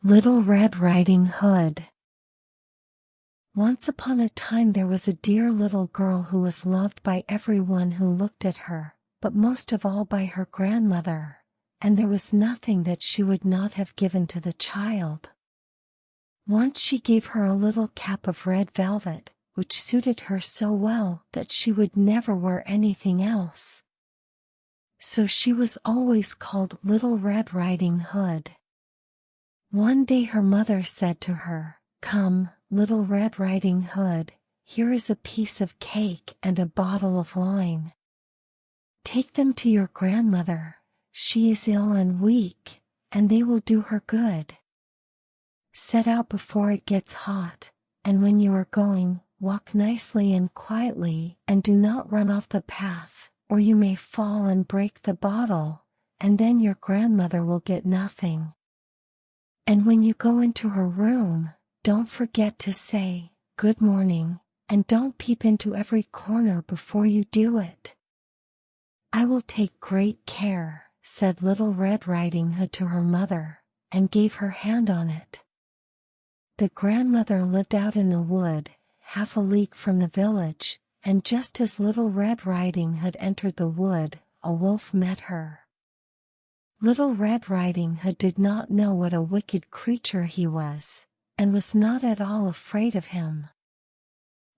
Little Red Riding Hood. Once upon a time there was a dear little girl who was loved by everyone who looked at her, but most of all by her grandmother, and there was nothing that she would not have given to the child. Once she gave her a little cap of red velvet, which suited her so well that she would never wear anything else. So she was always called Little Red Riding Hood. One day her mother said to her, "Come, Little Red Riding Hood, here is a piece of cake and a bottle of wine. Take them to your grandmother, she is ill and weak, and they will do her good. Set out before it gets hot, and when you are going, walk nicely and quietly and do not run off the path, or you may fall and break the bottle, and then your grandmother will get nothing. And when you go into her room, don't forget to say, 'Good morning,' and don't peep into every corner before you do it." "I will take great care," said Little Red Riding Hood to her mother, and gave her hand on it. The grandmother lived out in the wood, half a league from the village, and just as Little Red Riding Hood entered the wood, a wolf met her. Little Red Riding Hood did not know what a wicked creature he was, and was not at all afraid of him.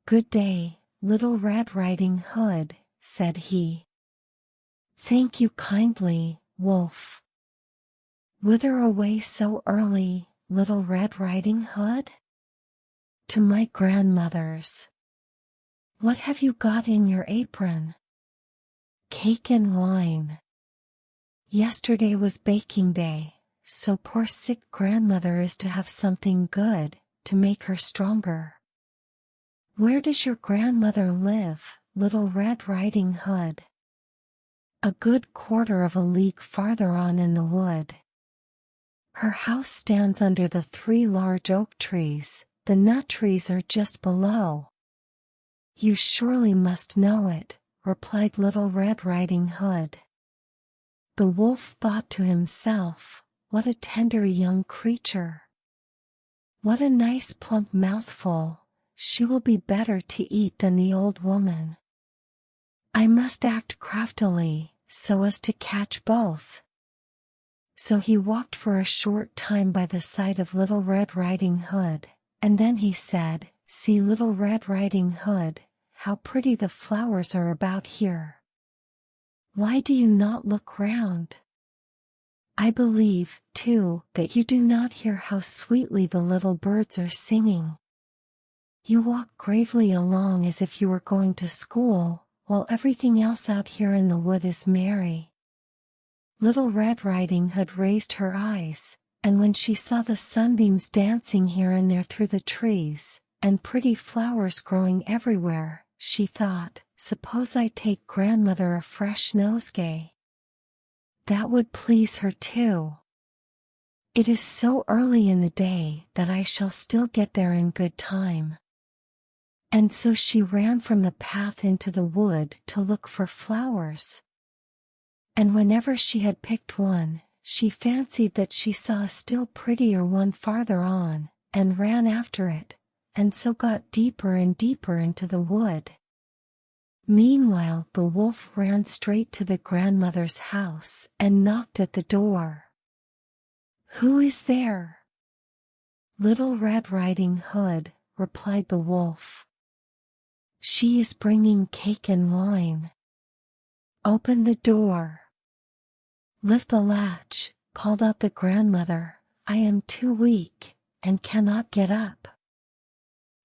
"Good day, Little Red Riding Hood," said he. "Thank you kindly, wolf. Whither away so early, Little Red Riding Hood?" "To my grandmother's." "What have you got in your apron?" "Cake and wine. Yesterday was baking day, so poor sick grandmother is to have something good, to make her stronger." "Where does your grandmother live, Little Red Riding Hood?" "A good quarter of a league farther on in the wood. Her house stands under the 3 large oak trees, the nut trees are just below." "You surely must know it," replied Little Red Riding Hood. The wolf thought to himself, "What a tender young creature! What a nice plump mouthful, she will be better to eat than the old woman. I must act craftily, so as to catch both." So he walked for a short time by the side of Little Red Riding Hood, and then he said, "See, Little Red Riding Hood, how pretty the flowers are about here. Why do you not look round? I believe, too, that you do not hear how sweetly the little birds are singing. You walk gravely along as if you were going to school, while everything else out here in the wood is merry." Little Red Riding Hood raised her eyes, and when she saw the sunbeams dancing here and there through the trees, and pretty flowers growing everywhere, she thought, "Suppose I take grandmother a fresh nosegay? That would please her too. It is so early in the day that I shall still get there in good time." And so she ran from the path into the wood to look for flowers. And whenever she had picked one, she fancied that she saw a still prettier one farther on, and ran after it, and so got deeper and deeper into the wood. Meanwhile the wolf ran straight to the grandmother's house and knocked at the door. "Who is there?" "Little Red Riding Hood," replied the wolf. "She is bringing cake and wine." "Open the door." "Lift the latch," called out the grandmother. "I am too weak, and cannot get up."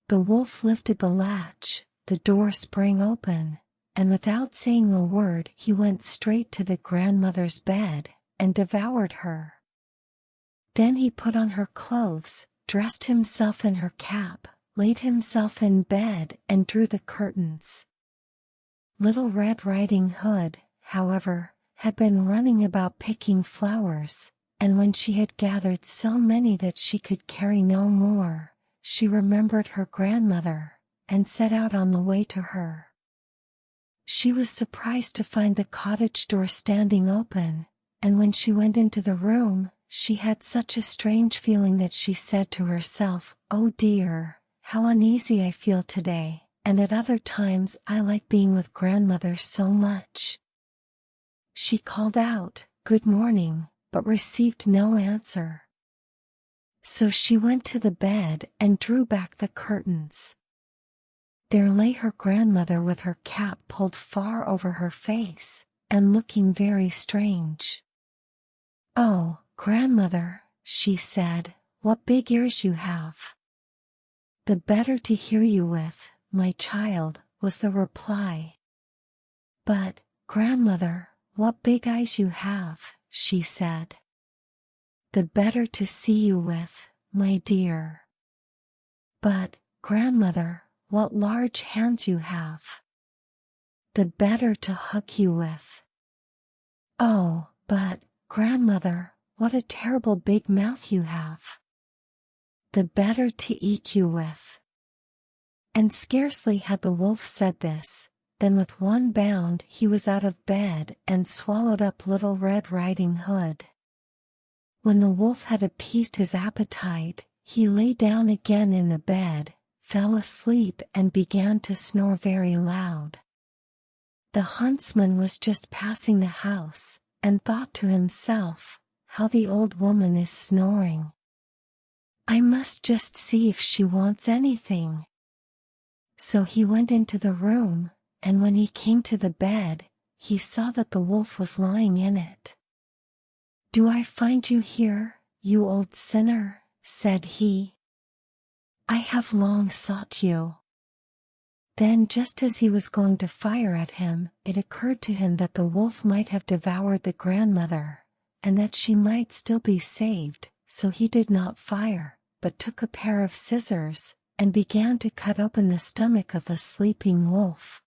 The wolf lifted the latch, the door sprang open, and without saying a word he went straight to the grandmother's bed, and devoured her. Then he put on her clothes, dressed himself in her cap, laid himself in bed and drew the curtains. Little Red Riding Hood, however, had been running about picking flowers, and when she had gathered so many that she could carry no more, she remembered her grandmother, and set out on the way to her. She was surprised to find the cottage door standing open, and when she went into the room, she had such a strange feeling that she said to herself, "Oh dear, how uneasy I feel today, and at other times I like being with grandmother so much." She called out, "Good morning," but received no answer. So she went to the bed and drew back the curtains. There lay her grandmother with her cap pulled far over her face, and looking very strange. "Oh, grandmother," she said, "what big ears you have." "The better to hear you with, my child," was the reply. "But, grandmother, what big eyes you have," she said. "The better to see you with, my dear." "But, grandmother, what large hands you have." "The better to hug you with." "Oh, but, grandmother, what a terrible big mouth you have." "The better to eat you with." And scarcely had the wolf said this, than with one bound he was out of bed and swallowed up Little Red Riding Hood. When the wolf had appeased his appetite, he lay down again in the bed, fell asleep and began to snore very loud. The huntsman was just passing the house, and thought to himself, "How the old woman is snoring. I must just see if she wants anything." So he went into the room, and when he came to the bed, he saw that the wolf was lying in it. "Do I find you here, you old sinner?" said he. "I have long sought you." Then just as he was going to fire at him, it occurred to him that the wolf might have devoured the grandmother, and that she might still be saved, so he did not fire, but took a pair of scissors, and began to cut open the stomach of the sleeping wolf.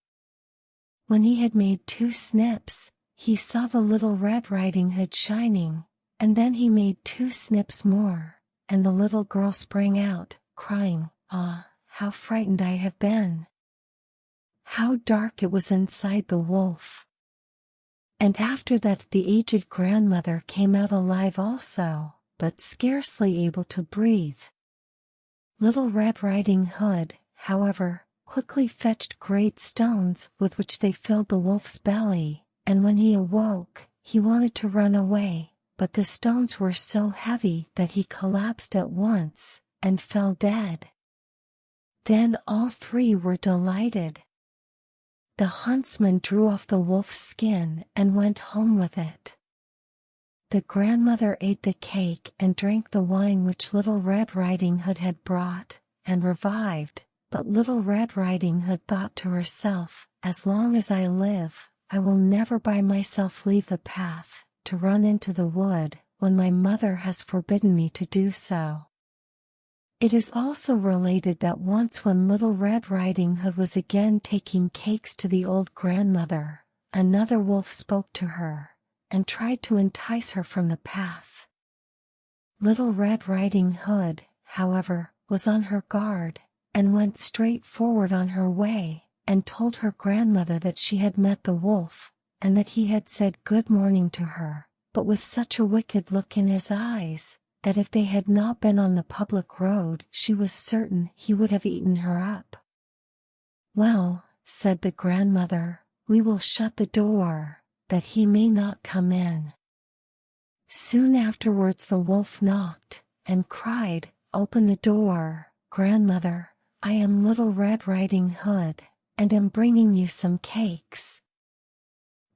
When he had made 2 snips, he saw the Little Red Riding Hood shining, and then he made 2 snips more, and the little girl sprang out, crying, "Ah, how frightened I have been!" How dark it was inside the wolf! And after that the aged grandmother came out alive also, but scarcely able to breathe. Little Red Riding Hood, however, quickly fetched great stones with which they filled the wolf's belly, and when he awoke, he wanted to run away, but the stones were so heavy that he collapsed at once, and fell dead. Then all 3 were delighted. The huntsman drew off the wolf's skin and went home with it. The grandmother ate the cake and drank the wine which Little Red Riding Hood had brought, and revived, but Little Red Riding Hood thought to herself, "As long as I live, I will never by myself leave the path, to run into the wood, when my mother has forbidden me to do so." It is also related that once when Little Red Riding Hood was again taking cakes to the old grandmother, another wolf spoke to her, and tried to entice her from the path. Little Red Riding Hood, however, was on her guard, and went straight forward on her way, and told her grandmother that she had met the wolf, and that he had said good morning to her, but with such a wicked look in his eyes, that if they had not been on the public road she was certain he would have eaten her up. "Well," said the grandmother, "we will shut the door, that he may not come in." Soon afterwards the wolf knocked, and cried, "Open the door, grandmother, I am Little Red Riding Hood, and am bringing you some cakes."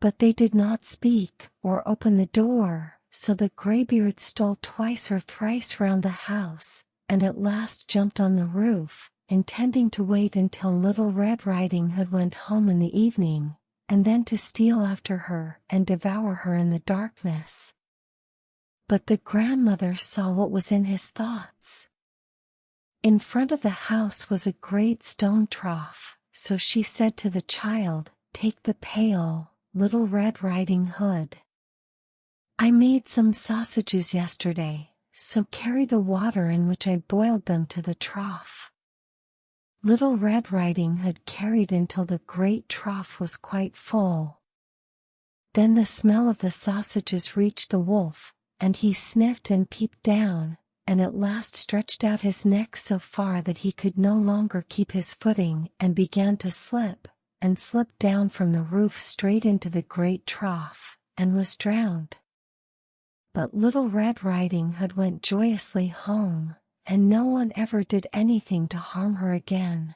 But they did not speak or open the door, so the graybeard stole twice or thrice round the house, and at last jumped on the roof, intending to wait until Little Red Riding Hood went home in the evening, and then to steal after her and devour her in the darkness. But the grandmother saw what was in his thoughts. In front of the house was a great stone trough, so she said to the child, "Take the pail, Little Red Riding Hood. I made some sausages yesterday, so carry the water in which I boiled them to the trough." Little Red Riding Hood carried until the great trough was quite full. Then the smell of the sausages reached the wolf, and he sniffed and peeped down, and at last stretched out his neck so far that he could no longer keep his footing and began to slip, and slipped down from the roof straight into the great trough, and was drowned. But Little Red Riding Hood went joyously home, and no one ever did anything to harm her again.